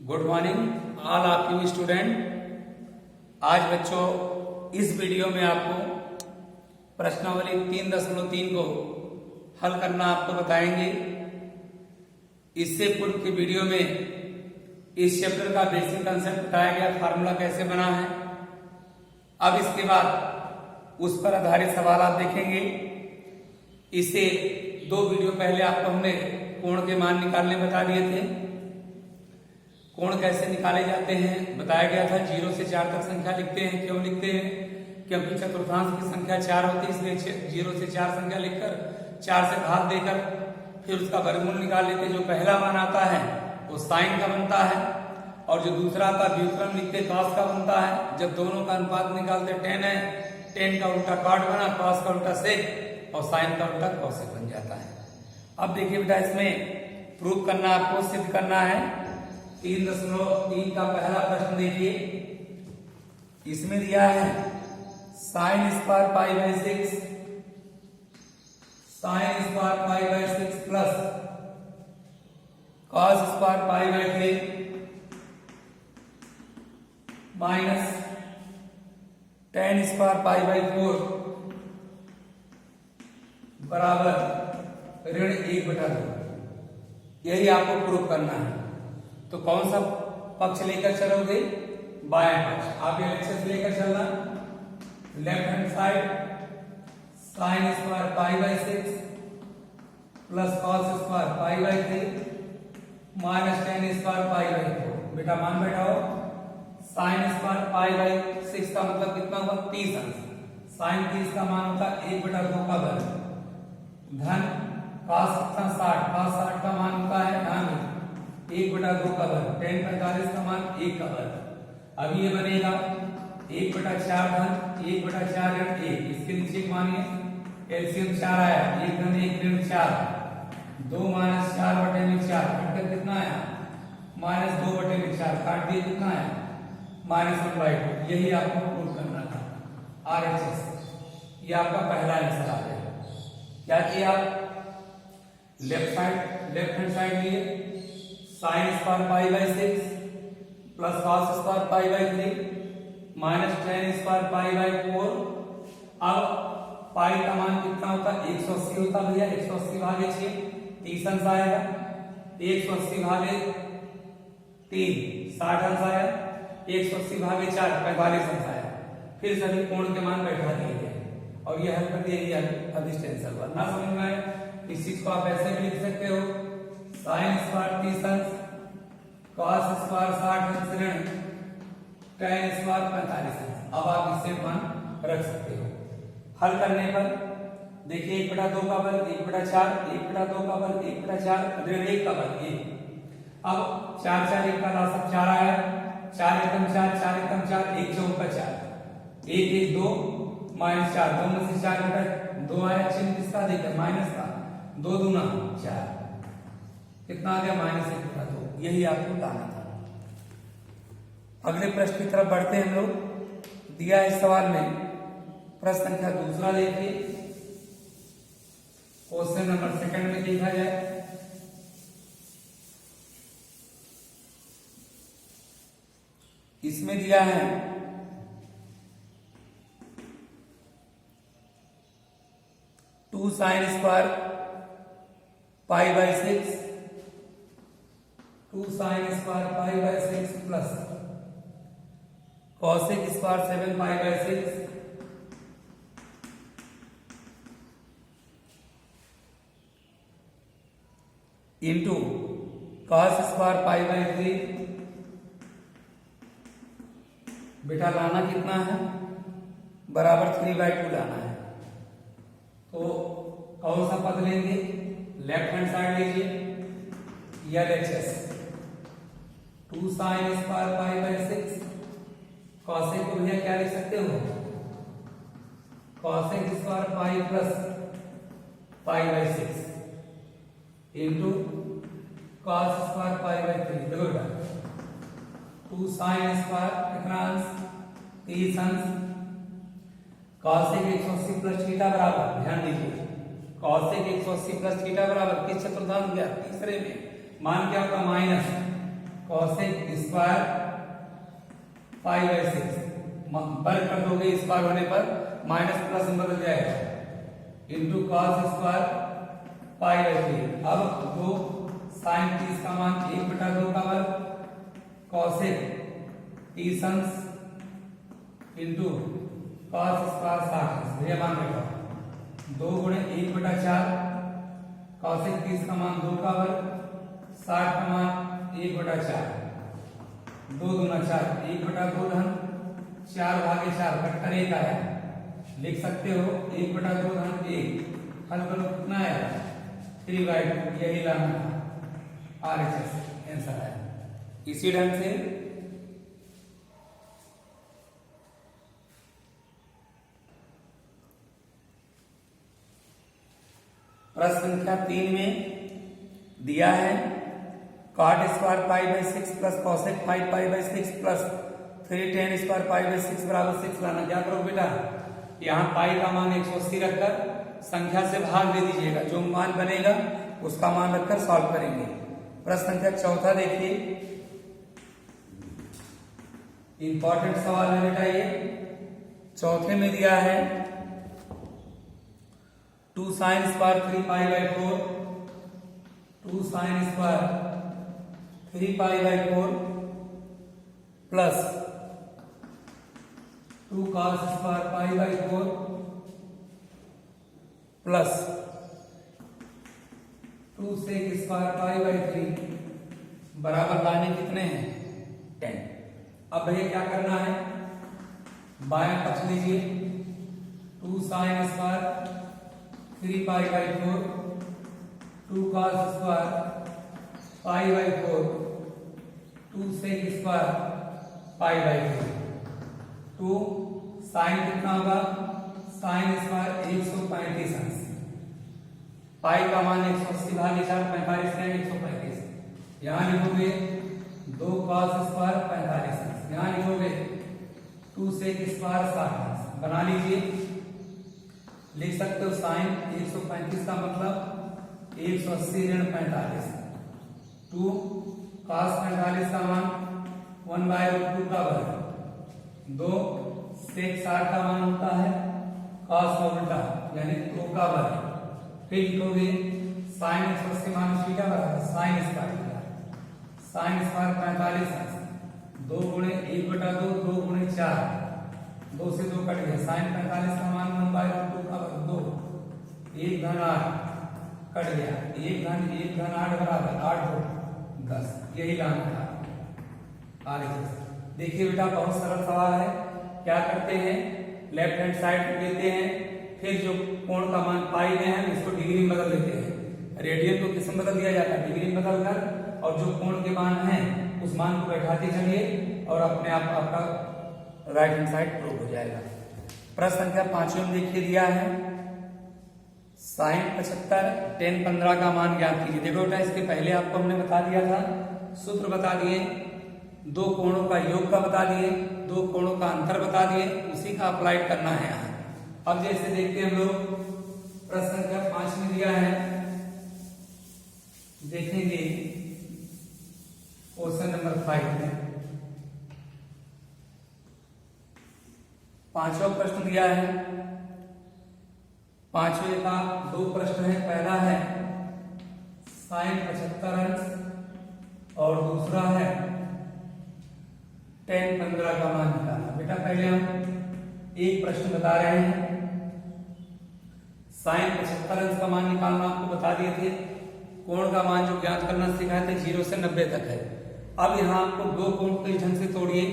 Good morning all of you student. आज बच्चों इस वीडियो में आपको प्रश्नावली 3.3 को हल करना आपको बताएंगे। इससे पूर्व की वीडियो में इस चैप्टर का बेसिक कंसेप्ट बताया गया, फार्मूला कैसे बना है। अब इसके बाद उस पर आधारित सवाल आप देखेंगे। इससे 2 वीडियो पहले आपको हमने कोण के मान निकालने बता दिए थे। कोण कैसे निकाले जाते हैं बताया गया था। 0 से 4 तक संख्या लिखते हैं। क्यों लिखते हैं? क्योंकि चतुर्थांश की संख्या 4 होती है, इसलिए 0 से 4 संख्या लिखकर 4 से घात देकर फिर उसका वर्गमूल निकाल लेते हैं। जो पहला मान आता है वो साइन का बनता है और जो दूसरा आता है व्युत्क्रम लिखते कॉस का बनता है। जब दोनों का अनुपात निकालते 10 है, 10 का उल्टा कॉट बना, कॉस का उल्टा सेक और साइन का उल्टा कॉसेक बन जाता है। अब देखिए बेटा, इसमें प्रूफ करना, आपको सिद्ध करना है। 3.3 का पहला प्रश्न देखिए। इसमें दिया है sine square pi by 6 plus cos square pi by 3 minus tan square pi by 4 बराबर ऋण 1/2। यही आपको प्रूफ करना है। तो कौन सा पक्ष लेकर चलोगे? बायां पक्ष। आप ये एक्सेस लेकर चलना। Left hand side sine square pi by 6 plus cos square pi by 3 minus tan square pi by 4। बेटा मान बैठाओ। साइन स्क्वायर पाई बाई 6 का मतलब कितना हुआ? 30 अंश। साइन 30 का मान होता 1/2 का वर्ग धन cos कितना 60, cos 60 का मान होता है 1/2 का वर्ग, tan 45 का मान 1 का वर्ग। अब ये बनेगा 1/4 धन 1/4 ऋण 1। इसके नीचे मानिए एलसीएम 4 आया, 1 धन 1 ऋण 4, 2 माइनस 4/4 कटकर कितना आया? माइनस 2/4 काट दिए कितना आया? -1/2। यही आपको प्रूव करना था। RHS ये आपका पहला आंसर आ गया। क्या किया? लेफ्ट हैंड साइड लिए sine square pi by 6 plus cos square pi by 3 minus tan square pi by 4। अब पाई का मान कितना होता है? 180 होता भैया। 180 भागे 6 30 अंश आएगा। 180 भागे 3 60 अंश आया। 180 भागे 4 45 अंश आया। फिर सभी कोण के मान बैठा दिए गए और ये हल कर दिया गया। अब इस टेंशन पर ना समझ में आए, इस चीज को आप ऐसे भी लिख सकते हो। साइन स्क्वायर 30 अंश, कॉस स्क्वायर 60 अंश ऋण tan स्क्वायर 45 अंश। अब आप इससे मान रख सकते हो। हल करने पर देखिए 1/2 का वर्ग 1/4, 1/2 का वर्ग 1/4 ऋण 1 का वर्ग 1। अब 4 4 1 का लाभ 4 आया। 4 एकम 4, 4 एकम 4, 1 चौका 4, 1 1 2 माइनस 4, 2 में से 4 घटा 2 आया। चिन्ह किसका देखा? माइनस का। 2 दूना 4 कितना आ गया? -1/2। यही आपको बताना था। अगले प्रश्न की तरफ बढ़ते हैं हम लोग। दिया है इस सवाल में प्रश्न संख्या 2 देखिए। क्वेश्चन नंबर 2 में देखा जाए। इसमें दिया है 2 sine square pi by 6 2 sine square pi by 6 plus cosec square 7 pi by 6 into cos square pi by 3। बेटा लाना कितना है? बराबर 3/2 लाना है। तो कौन सा पद लेंगे? लेफ्ट हैंड साइड लीजिए। LHS 2 sine square pi by 6 cosec को भैया क्या लिख सकते हो? Cosec square pi plus pi by 6 into cos square pi by 3। देखो बेटा 2 साइन स्क्वायर कितना अंश? 30 अंश। कॉसेक 180 प्लस थीटा बराबर, ध्यान दीजिए, कॉसेक 180 प्लस थीटा बराबर किस चतुर्थांश गया? तीसरे में। मान क्या होगा? Minus cosec square pi by 6 वर्ग कर दोगे स्क्वायर होने पर माइनस प्लस में बदल जाएगा into cos square pi by 3। अब 2 साइन 30 का मान 1/2 का वर्ग कॉसेक 30 अंश इंटू कॉस स्क्वायर 60 भैया मान रखा 2 गुणे 1/4 कॉसेक 30 का मान 2 का वर्ग 60 का मान 1/4 2 दूना 4 1/2 धन 4/4 कट्टर 1 आया लिख सकते हो 1/2 धन 1 हल करो कितना आया 3/2 यही लाना था RHS आंसर आया। इसी ढंग से प्रश्न संख्या 3 में दिया है cot square pi by 6 plus cosec 5 pi by 6 plus 3 tan square pi by 6 बराबर 6 लाना। क्या करो बेटा यहाँ पाई का मान 180 रखकर संख्या से भाग दे दीजिएगा जो मान बनेगा उसका मान रखकर सॉल्व करेंगे। प्रश्न संख्या 4 देखिए इंपॉर्टेंट सवाल है बेटा ये। चौथे में दिया है 2 sin square 3 pi by 4 2 sin square 3 pi by 4 plus 2 cos square pi by 4 plus 2 sec square pi by 3 बराबर लाने कितने हैं 10। अब भैया क्या करना है बाएं पक्ष लीजिए 2 sin square 3 pi by 4 2 cos square pi by 4 2 sec square pi by 4 2 sine कितना होगा साइन स्क्वायर 135 अंश पाई का मान 180 भागे 4 45 है 135 यहाँ लिखोगे 2 cos स्क्वायर 45 अंश यहाँ लिखोगे 2 sec स्क्वायर 60 अंश बना लीजिए। लिख सकते हो साइन 135 का मतलब 180 ऋण 45 2 cos 45 का मान 1/2 का वर्ग 2 sec 60 का मान होता है cos का उल्टा यानी 2 का वर्ग फिर लिखोगे साइन 180 माइनस थीटा बराबर साइन स्क्वायर साइन स्क्वायर 45 2 गुणे 1/2 2 गुणे 4 2 से 2 कट गया साइन 45 का मान 1/2 का वर्ग 2 1 धन 8 कट गया 1 धन 8 बराबर 8 2 10 यही लाना था RHS। देखिए बेटा बहुत सरल सवाल है। क्या करते हैं लेफ्ट हैंड साइड लेते हैं फिर जो कोण का मान पाई में है इसको डिग्री में बदल देते हैं। रेडियन को किस में बदल दिया जाता है डिग्री में बदल कर और जो कोण के मान है उस मान को बैठाते चलिए और अपने आप आपका राइट हैंड साइड प्रूव हो जाएगा। प्रश्न संख्या 5 में देखिए दिया है साइन 75 tan 15 का मान ज्ञात कीजिए। देखो बेटा इसके पहले आपको हमने बता दिया था सूत्र बता दिए 2 कोणों का योग का बता दिए 2 कोणों का अंतर बता दिए उसी का अप्लाइड करना है यहाँ। अब जैसे देखते हैं हम लोग प्रश्न संख्या 5 में दिया है देखेंगे क्वेश्चन नंबर 5 में 5वां प्रश्न दिया है। 5वें का 2 प्रश्न है। पहला है साइन 75 अंश और दूसरा है tan 15 का मान निकालना। बेटा पहले हम एक प्रश्न बता रहे हैं साइन 75 अंश का मान निकालना आपको बता दिए थे। कोण का मान जो ज्ञात करना सिखाए थे 0 से 90 तक है। अब यहाँ आपको 2 कोण को इस ढंग से तोड़िए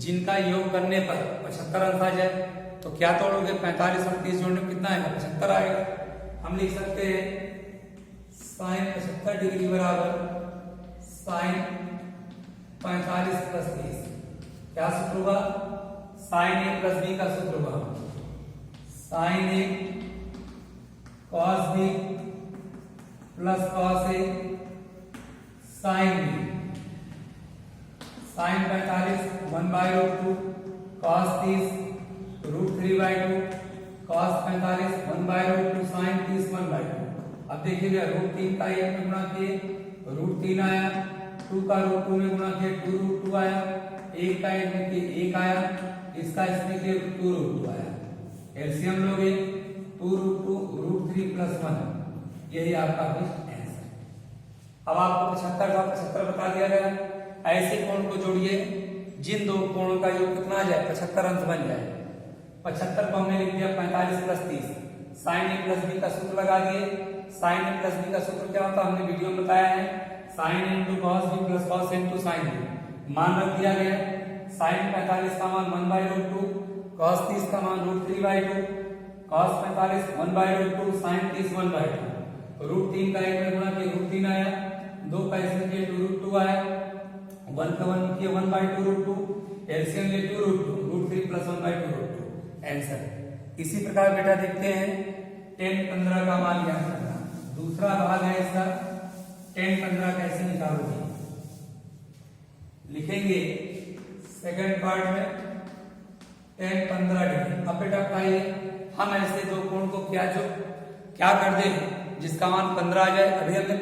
जिनका योग करने पर 75 अंश आ जाए। तो क्या तोड़ोगे 45 और 30 जोड़ने में कितना आएगा 75 आएगा। हम लिख सकते हैं साइन 75 डिग्री बराबर साइन 45 प्लस 30। क्या सूत्र होगा साइन ए प्लस बी का सूत्र होगा sine A cos B plus cos A sine B sine 45 1/2 cos 30 √3/2 cos 45 1/2 sine 30 1/2। अब देखिएगा √3 का एक गुणा किए √3 आया 2 का रूट 2 में गुणा किया 2 रूट 2 आया, 1 का 1 में 1 आया, इसका इसमें किया 2 रूट 2 आया। एलसीएम लोगे 2 रूट 2 रूट 3 प्लस 1, यही आपका आंसर। अब आपको 75 का 75 बता दिया गया। ऐसे कोण को जोड़िए जिन दो कोणों का योग कितना आ जाए 75 अंश बन जाए। 75 को हमने लिख दिया 45 प्लस 30, साइन ए प्लस बी का सूत्र लगा दिए। साइन ए प्लस बी का सूत्र क्या होता है हमने वीडियो में बताया है, sine into cos B plus cos into sine B. मान रख दिया गया, साइन 45 का मान 1/√2, कॉस 30 का मान √3/2, कॉस 45 1/√2, साइन 30 1/2। रूट 3 का 1 में गुणा किया √3 आया, 2 का इसमें किया 2 √2 आया, 1 का 1 किया 1/2√2, एलसीएम ले 2 √2, √3 प्लस 1/2√2 आंसर। इसी प्रकार बेटा देखते हैं 10 15 का मान ज्ञात करना। दूसरा भाग है इसका 10 15 कैसे निकालोगे, लिखेंगे सेकंड पार्ट में 10 15 डिग्री। अब बेटा बताइए हम ऐसे दो कोण को क्या कर दे जिसका मान 15 आ जाए। अभी हमने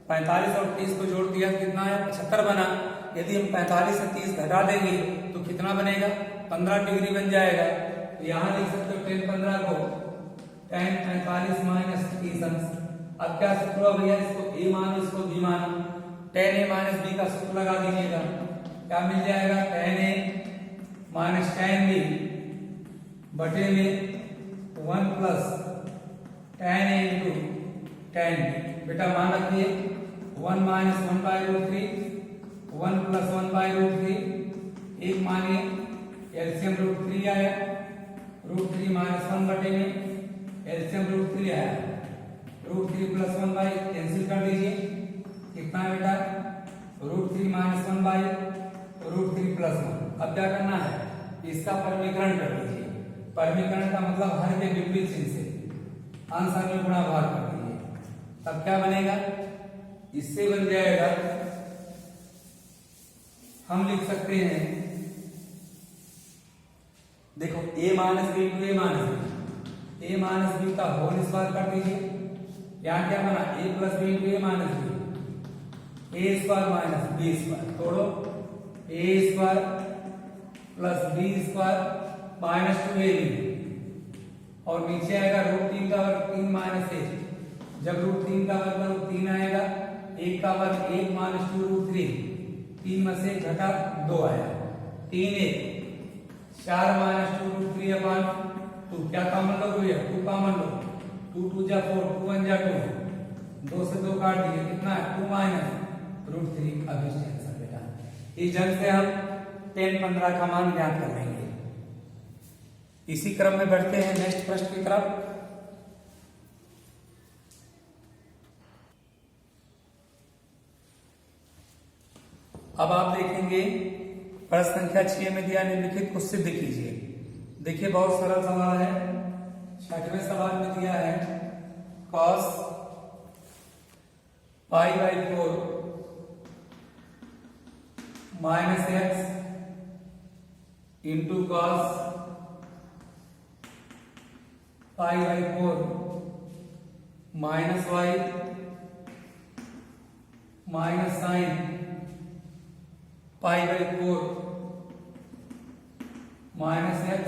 45 और 30 को जोड़ दिया, कितना है 75 बना। यदि हम 45 से 30 घटा देंगे तो कितना बनेगा 15 डिग्री बन जाएगा। तो यहाँ लिख सकते हो 10 15 को 10 45 माइनस 30 अंश। अब क्या सूत्र हुआ भैया, इसको a मानो इसको b मानो, tan a माइनस b का सूत्र लगा दीजिएगा। क्या मिल जाएगा tan a minus tan b बटे में 1 plus tan a into tan b। बेटा मान रखिए 1 माइनस 1/√3, 1 प्लस 1/√3, एक मानिए एलसीएम √3 आया, √3 माइनस 1 बटे में एलसीएम √3 आया, √3 प्लस 1 बाई कैंसिल कर दीजिए, कितना बेटा √3 माइनस 1 बाई √3 प्लस 1। अब क्या करना है, इसका परमीकरण कर दीजिए। परमीकरण का मतलब हर के विपरीत चिन्ह से अंश में गुणा भाग कर दीजिए, तब क्या बनेगा, इससे बन जाएगा, हम लिख सकते हैं, देखो a minus B into a minus B का होल स्क्वायर कर दीजिए। यहाँ क्या बना a plus B into a minus B, a square minus b square, तोड़ो a square plus b square minus 2ab, और नीचे आएगा √3 का वर्ग 3 माइनस 1। जब √3 का वर्ग 3 आएगा, 1 का वर्ग 1 माइनस 2 √3, 3 में से घटा 2 आया, 3 1 4 माइनस 2 √3 अपॉन 2। क्या कॉमन लो भैया 2 कॉमन लो, 2 2 जा 4, 2 1 जा 2, 2 से 2 काट दिए, कितना है 2 माइनस √3। अब इस आंसर बेटा इस ढंग से हम 10 15 का मान ज्ञात कर लेंगे। इसी क्रम में बढ़ते हैं नेक्स्ट प्रश्न की तरफ। अब आप देखेंगे प्रश्न संख्या 6 में दिया निम्नलिखित को सिद्ध कीजिए। देखिए बहुत सरल सवाल है। 6वें सवाल में दिया है cos π/4 minus x into cos π/4 minus y minus sine π/4 minus x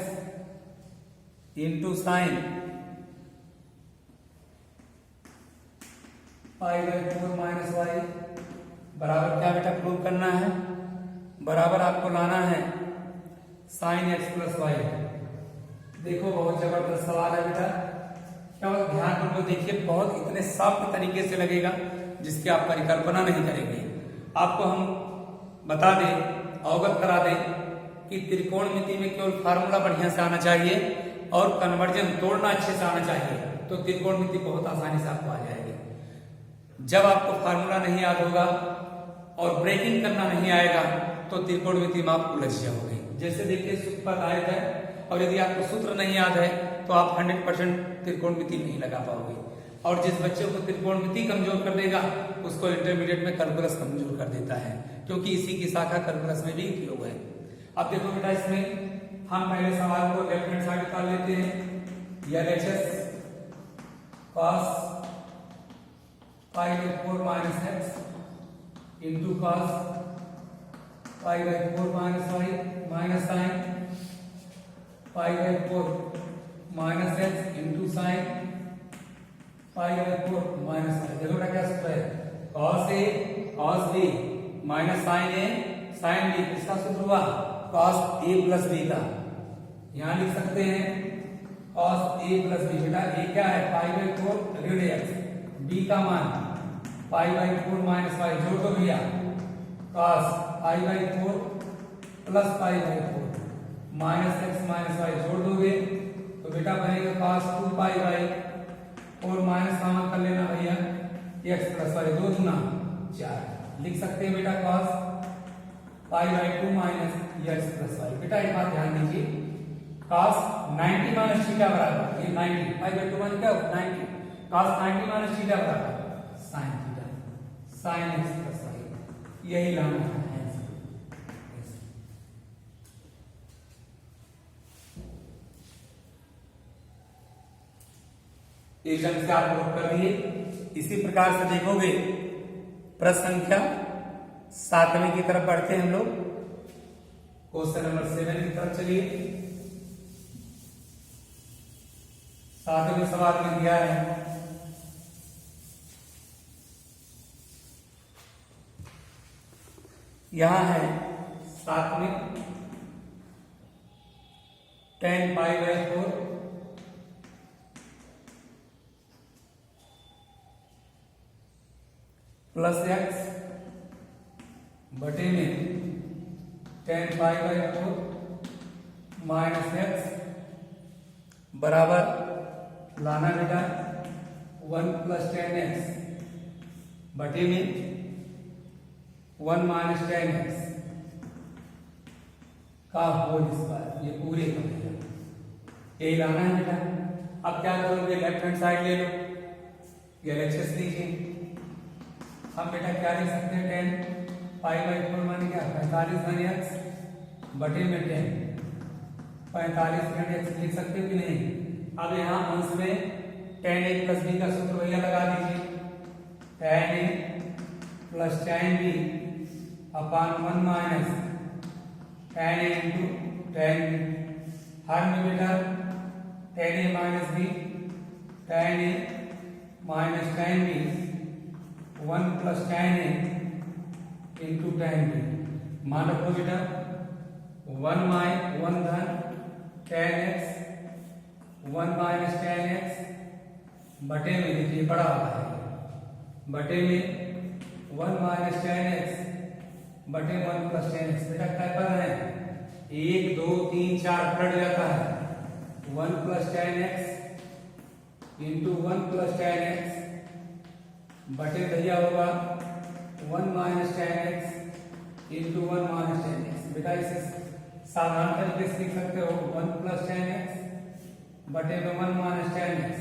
into sine π/4 minus y बराबर क्या बेटा प्रूव करना है, बराबर आपको लाना है साइन x प्लस वाई। देखो बहुत जबरदस्त सवाल है बेटा, क्या ध्यान देखिए, बहुत इतने सॉफ्ट तरीके से लगेगा जिसकी आप परिकल्पना नहीं करेंगे। आपको हम बता दें, अवगत करा दें कि त्रिकोणमिति में केवल फार्मूला बढ़िया से आना चाहिए और कन्वर्जन तोड़ना अच्छे से आना चाहिए, तो त्रिकोणमिति बहुत आसानी से आपको आ जाएगी। जब आपको फार्मूला नहीं याद होगा और ब्रेकिंग करना नहीं आएगा तो त्रिकोणमिति में आप उलझ जाओगे। जैसे देखिए सूत्र पर आयत है, और यदि आपको सूत्र नहीं याद है तो आप 100% त्रिकोणमिति नहीं लगा पाओगे। और जिस बच्चे को त्रिकोणमिति कमजोर कर देगा उसको इंटरमीडिएट में कैलकुलस कमजोर कर देता है, क्योंकि इसी की शाखा कैलकुलस में भी उपयोग है। अब देखो बेटा, इसमें हम पहले सवाल को लेफ्ट हैंड साइड निकाल लेते हैं। LHS cos π/4 माइनस x इंटू cos pi by 4 minus Y minus sine pi by 4 minus X into sine pi by 4 minus Y. देखो बेटा क्या सूत्र है, cos A cos B minus sine A sine B, किसका सूत्र हुआ, कॉस ए प्लस बी का। यहां लिख सकते हैं कॉस ए प्लस बी। बेटा ए क्या है, पाई बाई 4 ऋण एक्स, बी का मान पाई बाई 4 माइनस वाई, जोड़ दो भैया, cos pi by 4 plus pi by 4 minus X minus Y, जोड़ दोगे तो बेटा बनेगा cos 2 pi by 4 minus common कर लेना भैया, एक्स प्लस वाई, 2 दूना 4। लिख सकते हैं बेटा cos pi by 2 minus X plus Y. बेटा एक बात ध्यान दीजिए, कॉस 90 माइनस थीटा बराबर, ये 90 पाई बाई 2 माइनस क्या होगा 90, कॉस 90 माइनस थीटा बराबर sine theta, sine X plus Y, यही लाना है। एकदम से आप नोट कर दिए। इसी प्रकार से देखोगे प्रश्न संख्या 7वें की तरफ बढ़ते हैं हम लोग, क्वेश्चन नंबर 7 की तरफ चलिए। 7वें सवाल में दिया है यहां है 7वें tan pi by 4 plus x बटे में tan pi by 4 minus x बराबर लाना बेटा 1 प्लस tan एक्स बटे में 1 माइनस tan एक्स का होल स्क्वायर, ये पूरे का यही लाना है बेटा। अब क्या करोगे, लेफ्ट हैंड साइड ले लो, ये एलएचएस लीजिए। हम बेटा क्या लिख सकते हैं, tan पाई बाई 4 मान क्या 45 घन एक्स बटे में 10 45 घन एक्स लिख सकते हो कि नहीं। अब यहाँ अंश में tan a प्लस b का सूत्र भैया लगा दीजिए, tan a plus tan b upon 1 minus tan a into tan b। हर में बेटा tan a minus b tan a minus tan b 1 plus tan a into tan b। मान रखो बेटा 1 धन tan x 1 minus tan x बटे में देखिए बड़ा हुआ है, बटे में 1 माइनस tan x बटे 1 प्लस tan x। बेटा क्या पद है 1 2 3 4 पलट जाता है 1 plus tan x into 1 plus tan x बटे भैया होगा 1 minus tan x into 1 minus tan x। बेटा इसे साधारण तरीके से लिख सकते हो 1 प्लस tan x बटे में 1 माइनस tan x,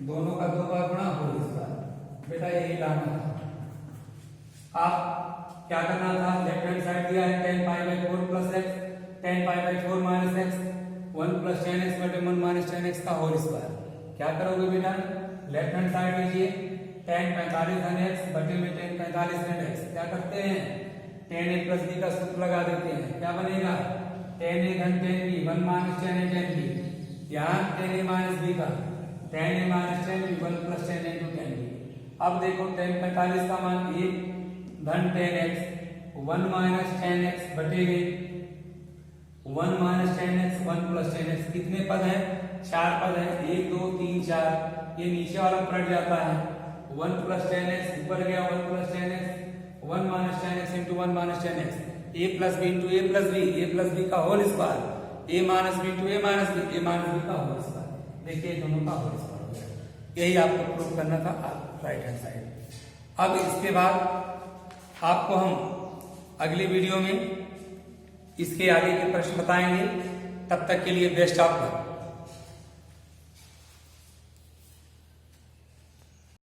दोनों का 2 बार गुणा हो स्क्वायर। बेटा यही लाना था। आप क्या करना था, लेफ्ट हैंड साइड दिया है tan pi by 4 plus x tan pi by 4 minus x 1 plus tan x बटे 1 माइनस tan x का होल स्क्वायर। क्या करोगे बेटा, लेफ्ट हैंड साइड लीजिए tan 45 घन x बटे में tan 45 घन x, क्या करते हैं tan a प्लस b का सूत्र लगा देते हैं। क्या बनेगा tan a घन tan b 1 minus tan a tan b, यहाँ tan a माइनस b का tan a minus tan b 1 plus tan a into tan b। अब देखो tan 45 का मान 1 धन tan x 1 minus tan x बटे में 1 minus tan x 1 plus tan x। कितने पद हैं, 4 पद हैं, 1 2 3 4। ये नीचे वाला पलट जाता है 1 प्लस tan x, ऊपर गया 1 plus tan x 1 minus tan x into 1 minus tan x, a plus B into a plus B का whole square, a minus B into a minus B का होल स्क्वायर। देखिए दोनों का whole square हो गया। यही आपको प्रूव करना था राइट हैंड साइड। अब इसके बाद आपको हम अगली वीडियो में इसके आगे के प्रश्न बताएंगे। तब तक के लिए बेस्ट ऑफ लक।